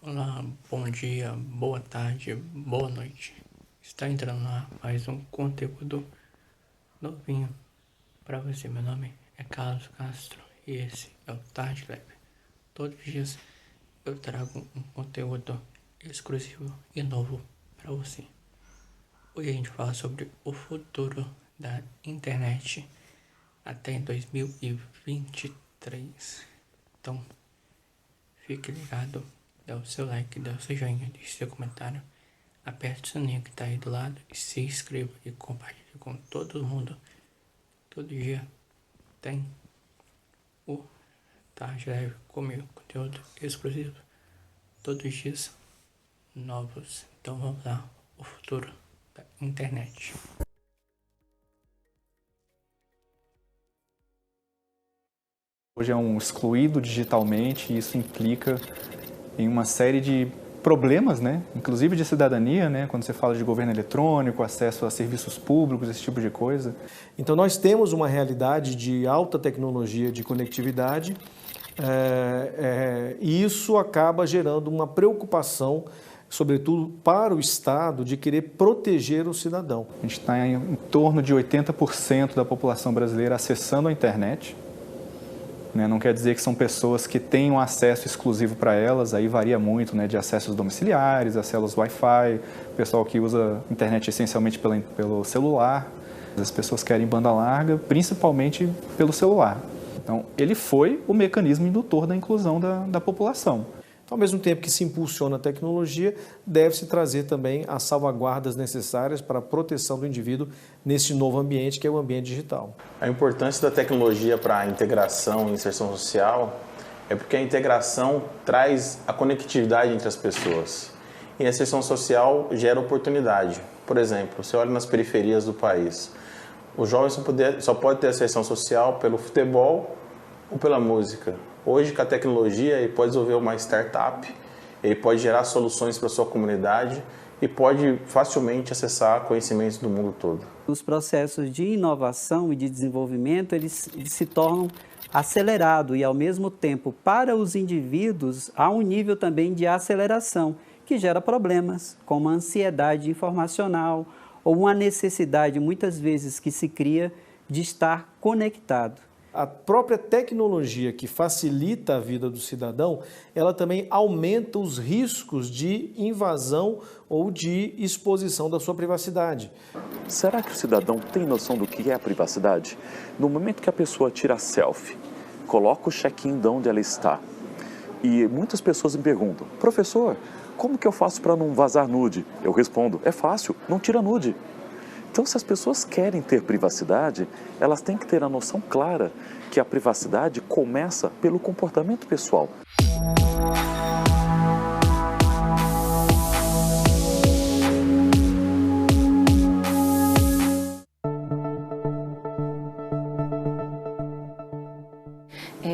Olá, bom dia, boa tarde, boa noite. Está entrando lá mais um conteúdo novinho para você. Meu nome é Carlos Castro e esse é o Tarde Leve. Todos os dias eu trago um conteúdo exclusivo e novo para você. Hoje a gente fala sobre o futuro da internet até em 2023. Então, fique ligado, dê o seu like, dê o seu joinha, deixe seu comentário, aperte o sininho que tá aí do lado e se inscreva e compartilhe com todo mundo. Todo dia tem o Tarde Leve comigo, conteúdo exclusivo, todos os dias novos. Então vamos lá, o futuro da internet. Hoje é um excluído digitalmente e isso implica em uma série de problemas, né? Inclusive de cidadania, né? Quando você fala de governo eletrônico, acesso a serviços públicos, esse tipo de coisa. Então nós temos uma realidade de alta tecnologia de conectividade e isso acaba gerando uma preocupação, sobretudo para o Estado, de querer proteger o cidadão. A gente está em torno de 80% da população brasileira acessando a internet. Não quer dizer que são pessoas que têm um acesso exclusivo para elas, aí varia muito, né, de acessos domiciliares, acessos Wi-Fi, pessoal que usa internet essencialmente pelo celular. As pessoas querem banda larga, principalmente pelo celular. Então, ele foi o mecanismo indutor da inclusão da população. Ao mesmo tempo que se impulsiona a tecnologia, deve-se trazer também as salvaguardas necessárias para a proteção do indivíduo nesse novo ambiente, que é o ambiente digital. A importância da tecnologia para a integração e inserção social é porque a integração traz a conectividade entre as pessoas. E a inserção social gera oportunidade. Por exemplo, você olha nas periferias do país, o jovem só pode ter inserção social pelo futebol ou pela música. Hoje, com a tecnologia, ele pode desenvolver uma startup, ele pode gerar soluções para a sua comunidade e pode facilmente acessar conhecimentos do mundo todo. Os processos de inovação e de desenvolvimento, eles se tornam acelerados e, ao mesmo tempo, para os indivíduos, há um nível também de aceleração, que gera problemas, como a ansiedade informacional ou uma necessidade, muitas vezes, que se cria de estar conectado. A própria tecnologia que facilita a vida do cidadão, ela também aumenta os riscos de invasão ou de exposição da sua privacidade. Será que o cidadão tem noção do que é a privacidade? No momento que a pessoa tira a selfie, coloca o check-in de onde ela está, e muitas pessoas me perguntam, professor, como que eu faço para não vazar nude? Eu respondo, é fácil, não tira nude. Então, se as pessoas querem ter privacidade, elas têm que ter a noção clara que a privacidade começa pelo comportamento pessoal.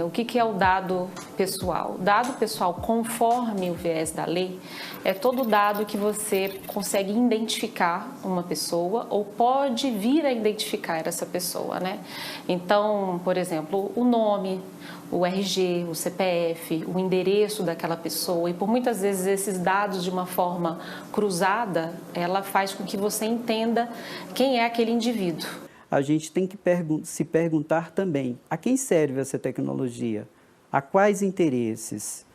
O que é o dado pessoal? Dado pessoal, conforme o viés da lei, é todo dado que você consegue identificar uma pessoa ou pode vir a identificar essa pessoa, né? Então, por exemplo, o nome, o RG, o CPF, o endereço daquela pessoa, e por muitas vezes esses dados de uma forma cruzada, ela faz com que você entenda quem é aquele indivíduo. A gente tem que se perguntar também, a quem serve essa tecnologia? A quais interesses?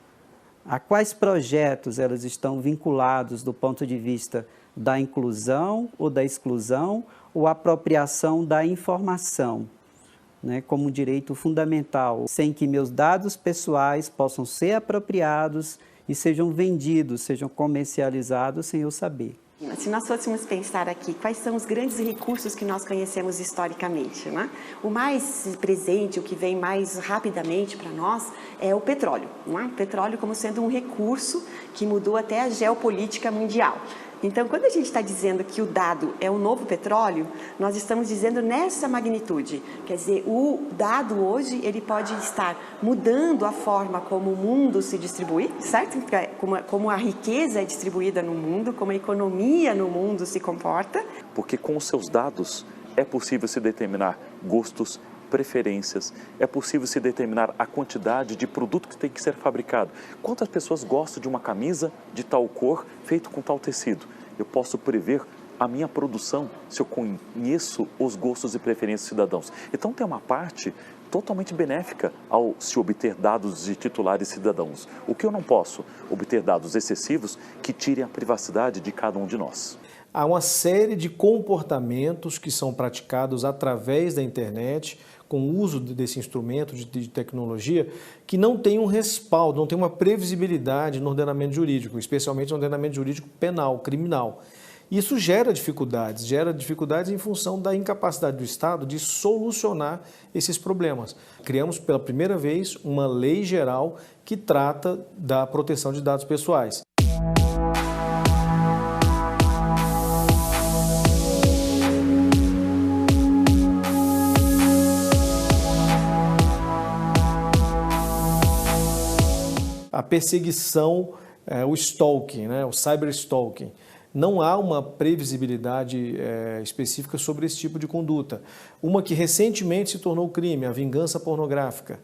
A quais projetos elas estão vinculados do ponto de vista da inclusão ou da exclusão ou apropriação da informação, né, como um direito fundamental, sem que meus dados pessoais possam ser apropriados e sejam vendidos, sejam comercializados sem eu saber. Se nós fôssemos pensar aqui, quais são os grandes recursos que nós conhecemos historicamente, né? O mais presente, o que vem mais rapidamente para nós, é o petróleo. Não é? O petróleo como sendo um recurso que mudou até a geopolítica mundial. Então, quando a gente está dizendo que o dado é o novo petróleo, nós estamos dizendo nessa magnitude. Quer dizer, o dado hoje, ele pode estar mudando a forma como o mundo se distribui, certo? Como a riqueza é distribuída no mundo, como a economia no mundo se comporta. Porque com os seus dados é possível se determinar gostos, preferências, é possível se determinar a quantidade de produto que tem que ser fabricado. Quantas pessoas gostam de uma camisa de tal cor, feito com tal tecido? Eu posso prever a minha produção se eu conheço os gostos e preferências dos cidadãos. Então tem uma parte totalmente benéfica ao se obter dados de titulares cidadãos. O que eu não posso? Obter dados excessivos que tirem a privacidade de cada um de nós. Há uma série de comportamentos que são praticados através da internet, com o uso desse instrumento de tecnologia, que não tem um respaldo, não tem uma previsibilidade no ordenamento jurídico, especialmente no ordenamento jurídico penal, criminal. Isso gera dificuldades em função da incapacidade do Estado de solucionar esses problemas. Criamos pela primeira vez uma lei geral que trata da proteção de dados pessoais. A perseguição, o stalking, o cyberstalking. Não há uma previsibilidade específica sobre esse tipo de conduta. Uma que recentemente se tornou crime, a vingança pornográfica.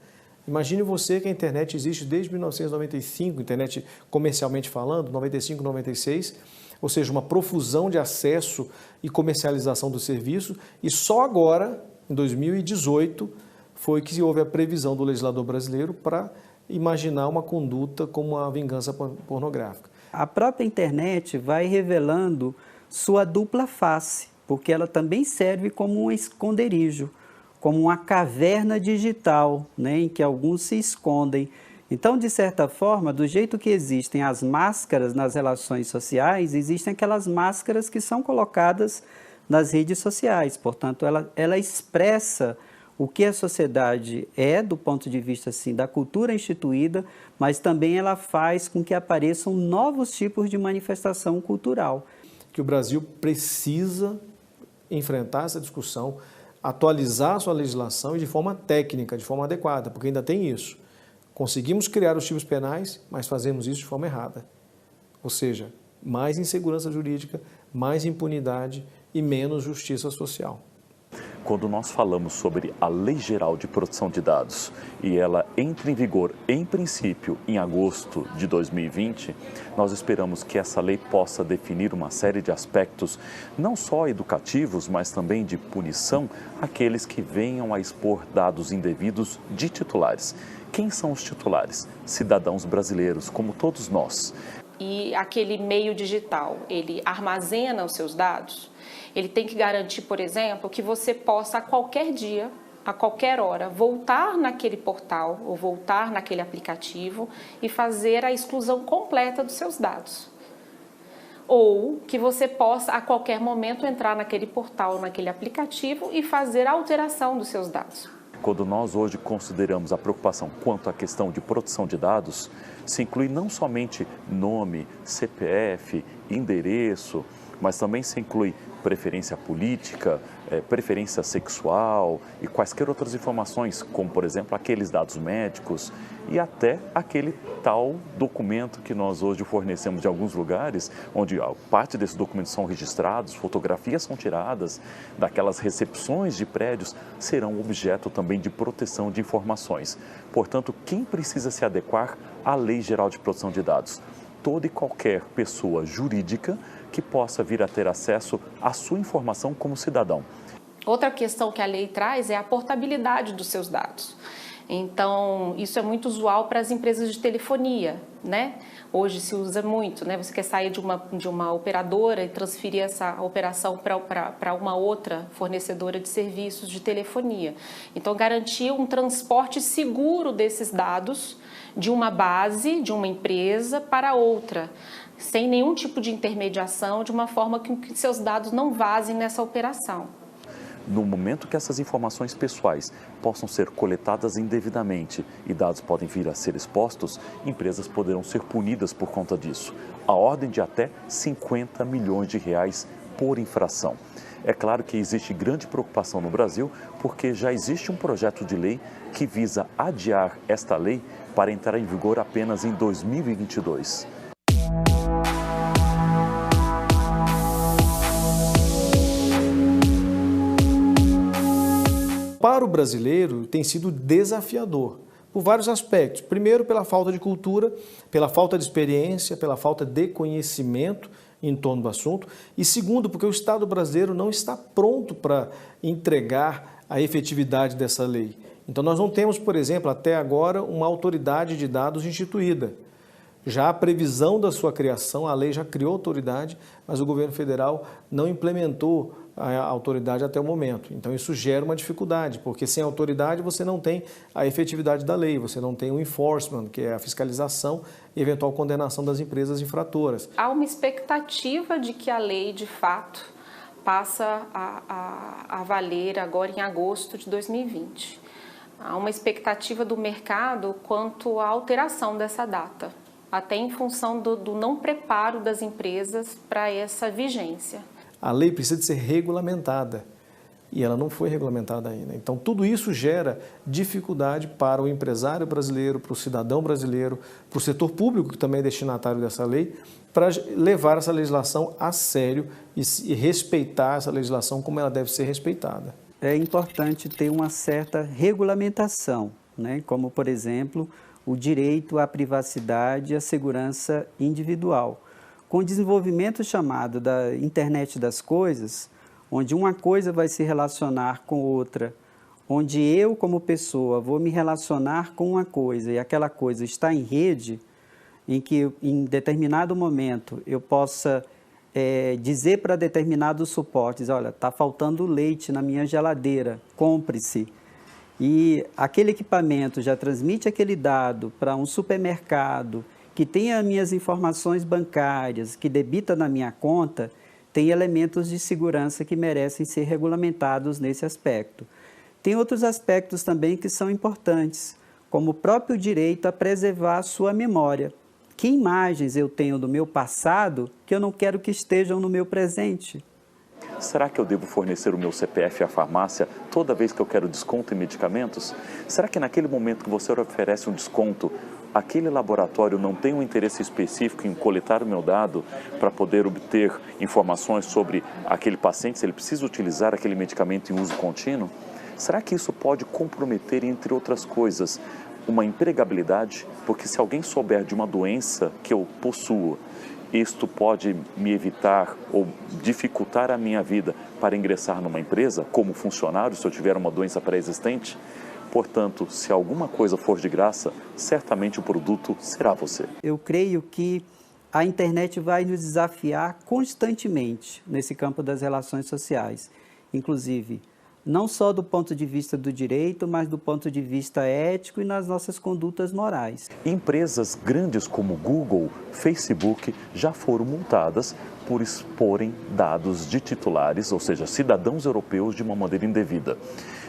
Imagine você que a internet existe desde 1995, internet comercialmente falando, 95, 96, ou seja, uma profusão de acesso e comercialização do serviço, e só agora, em 2018, foi que houve a previsão do legislador brasileiro para imaginar uma conduta como a vingança pornográfica. A própria internet vai revelando sua dupla face, porque ela também serve como um esconderijo, como uma caverna digital, em que alguns se escondem. Então, de certa forma, do jeito que existem as máscaras nas relações sociais, existem aquelas máscaras que são colocadas nas redes sociais. Portanto, ela expressa o que a sociedade é do ponto de vista assim, da cultura instituída, mas também ela faz com que apareçam novos tipos de manifestação cultural. Que o Brasil precisa enfrentar essa discussão, atualizar a sua legislação e de forma técnica, de forma adequada, porque ainda tem isso. Conseguimos criar os tipos penais, mas fazemos isso de forma errada. Ou seja, mais insegurança jurídica, mais impunidade e menos justiça social. Quando nós falamos sobre a Lei Geral de Proteção de Dados e ela entra em vigor, em princípio, em agosto de 2020, nós esperamos que essa lei possa definir uma série de aspectos, não só educativos, mas também de punição àqueles que venham a expor dados indevidos de titulares. Quem são os titulares? Cidadãos brasileiros, como todos nós. E aquele meio digital, ele armazena os seus dados? Ele tem que garantir, por exemplo, que você possa a qualquer dia, a qualquer hora, voltar naquele portal ou voltar naquele aplicativo e fazer a exclusão completa dos seus dados. Ou que você possa a qualquer momento entrar naquele portal, naquele aplicativo e fazer a alteração dos seus dados. Quando nós hoje consideramos a preocupação quanto à questão de proteção de dados, se inclui não somente nome, CPF, endereço, mas também se inclui preferência política, preferência sexual e quaisquer outras informações, como, por exemplo, aqueles dados médicos e até aquele tal documento que nós hoje fornecemos de alguns lugares, onde parte desses documentos são registrados, fotografias são tiradas, daquelas recepções de prédios serão objeto também de proteção de informações. Portanto, quem precisa se adequar à Lei Geral de Proteção de Dados? Toda e qualquer pessoa jurídica que possa vir a ter acesso à sua informação como cidadão. Outra questão que a lei traz é a portabilidade dos seus dados. Então, isso é muito usual para as empresas de telefonia, Hoje se usa muito, Você quer sair de uma operadora e transferir essa operação para uma outra fornecedora de serviços de telefonia. Então, garantir um transporte seguro desses dados de uma base, de uma empresa para outra, sem nenhum tipo de intermediação, de uma forma que seus dados não vazem nessa operação. No momento que essas informações pessoais possam ser coletadas indevidamente e dados podem vir a ser expostos, empresas poderão ser punidas por conta disso. A ordem de até 50 milhões de reais por infração. É claro que existe grande preocupação no Brasil, porque já existe um projeto de lei que visa adiar esta lei para entrar em vigor apenas em 2022. para o brasileiro tem sido desafiador, por vários aspectos. Primeiro, pela falta de cultura, pela falta de experiência, pela falta de conhecimento em torno do assunto. E segundo, porque o Estado brasileiro não está pronto para entregar a efetividade dessa lei. Então, nós não temos, por exemplo, até agora, uma autoridade de dados instituída. Já a previsão da sua criação, a lei já criou autoridade, mas o governo federal não implementou a autoridade até o momento. Então isso gera uma dificuldade, porque sem autoridade você não tem a efetividade da lei, você não tem o enforcement, que é a fiscalização e eventual condenação das empresas infratoras. Há uma expectativa de que a lei, de fato, passa a valer agora em agosto de 2020. Há uma expectativa do mercado quanto à alteração dessa data, até em função do não preparo das empresas para essa vigência. A lei precisa de ser regulamentada e ela não foi regulamentada ainda. Então, tudo isso gera dificuldade para o empresário brasileiro, para o cidadão brasileiro, para o setor público, que também é destinatário dessa lei, para levar essa legislação a sério e respeitar essa legislação como ela deve ser respeitada. É importante ter uma certa regulamentação, né? Como, por exemplo, o direito à privacidade e à segurança individual. Com o desenvolvimento chamado da internet das coisas, onde uma coisa vai se relacionar com outra, onde eu, como pessoa, vou me relacionar com uma coisa e aquela coisa está em rede, em que em determinado momento eu possa dizer para determinados suportes, olha, está faltando leite na minha geladeira, compre-se. E aquele equipamento já transmite aquele dado para um supermercado, que tem as minhas informações bancárias, que debita na minha conta, tem elementos de segurança que merecem ser regulamentados nesse aspecto. Tem outros aspectos também que são importantes, como o próprio direito a preservar a sua memória. Que imagens eu tenho do meu passado que eu não quero que estejam no meu presente? Será que eu devo fornecer o meu CPF à farmácia toda vez que eu quero desconto em medicamentos? Será que naquele momento que você oferece um desconto, aquele laboratório não tem um interesse específico em coletar o meu dado para poder obter informações sobre aquele paciente, se ele precisa utilizar aquele medicamento em uso contínuo? Será que isso pode comprometer, entre outras coisas, uma empregabilidade? Porque se alguém souber de uma doença que eu possuo, isto pode me evitar ou dificultar a minha vida para ingressar numa empresa como funcionário, se eu tiver uma doença pré-existente. Portanto, se alguma coisa for de graça, certamente o produto será você. Eu creio que a internet vai nos desafiar constantemente nesse campo das relações sociais, inclusive não só do ponto de vista do direito, mas do ponto de vista ético e nas nossas condutas morais. Empresas grandes como Google, Facebook, já foram multadas por exporem dados de titulares, ou seja, cidadãos europeus, de uma maneira indevida.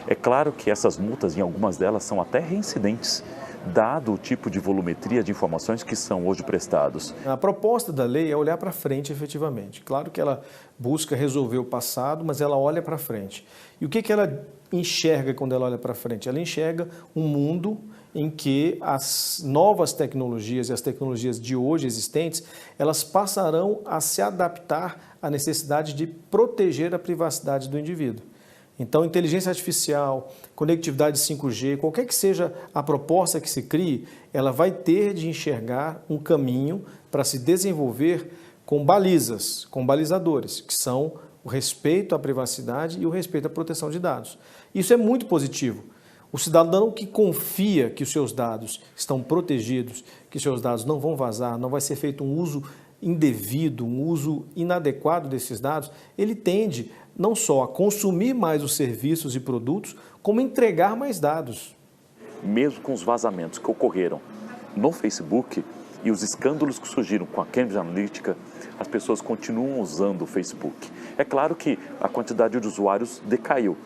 É claro que essas multas, em algumas delas, são até reincidentes, dado o tipo de volumetria de informações que são hoje prestados. A proposta da lei é olhar para frente efetivamente. Claro que ela busca resolver o passado, mas ela olha para frente. E o que ela enxerga quando ela olha para frente? Ela enxerga um mundo em que as novas tecnologias e as tecnologias de hoje existentes, elas passarão a se adaptar à necessidade de proteger a privacidade do indivíduo. Então, inteligência artificial, conectividade 5G, qualquer que seja a proposta que se crie, ela vai ter de enxergar um caminho para se desenvolver com balizas, com balizadores, que são o respeito à privacidade e o respeito à proteção de dados. Isso é muito positivo. O cidadão que confia que os seus dados estão protegidos, que os seus dados não vão vazar, não vai ser feito um uso indevido, um uso inadequado desses dados, ele tende não só a consumir mais os serviços e produtos, como entregar mais dados. Mesmo com os vazamentos que ocorreram no Facebook e os escândalos que surgiram com a Cambridge Analytica, as pessoas continuam usando o Facebook. É claro que a quantidade de usuários decaiu,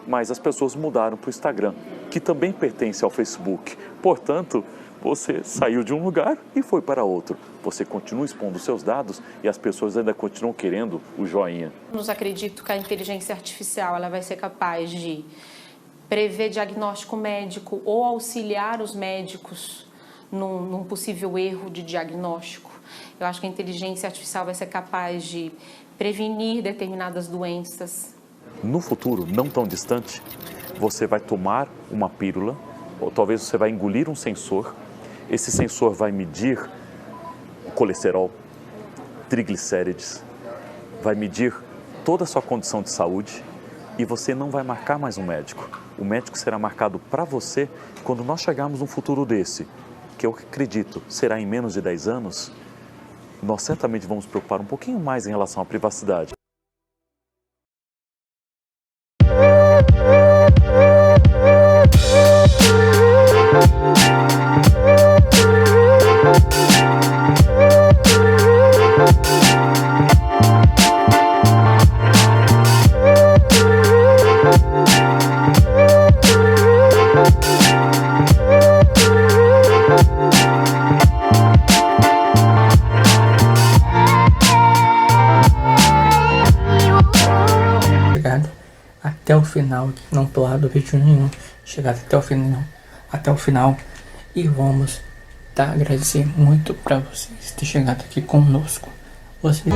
mas as pessoas mudaram para o Instagram, que também pertence ao Facebook. Portanto, você saiu de um lugar e foi para outro. Você continua expondo seus dados e as pessoas ainda continuam querendo o joinha. Eu acredito que a inteligência artificial ela vai ser capaz de prever diagnóstico médico ou auxiliar os médicos num possível erro de diagnóstico. Eu acho que a inteligência artificial vai ser capaz de prevenir determinadas doenças. No futuro, não tão distante, você vai tomar uma pílula, ou talvez você vai engolir um sensor. Esse sensor vai medir o colesterol, triglicérides, vai medir toda a sua condição de saúde e você não vai marcar mais um médico. O médico será marcado para você quando nós chegarmos num futuro desse, que eu acredito será em menos de 10 anos, nós certamente vamos preocupar um pouquinho mais em relação à privacidade. Até o final, não pular do vídeo nenhum, chegar até o final e vamos agradecer muito para vocês ter chegado aqui conosco. Vocês...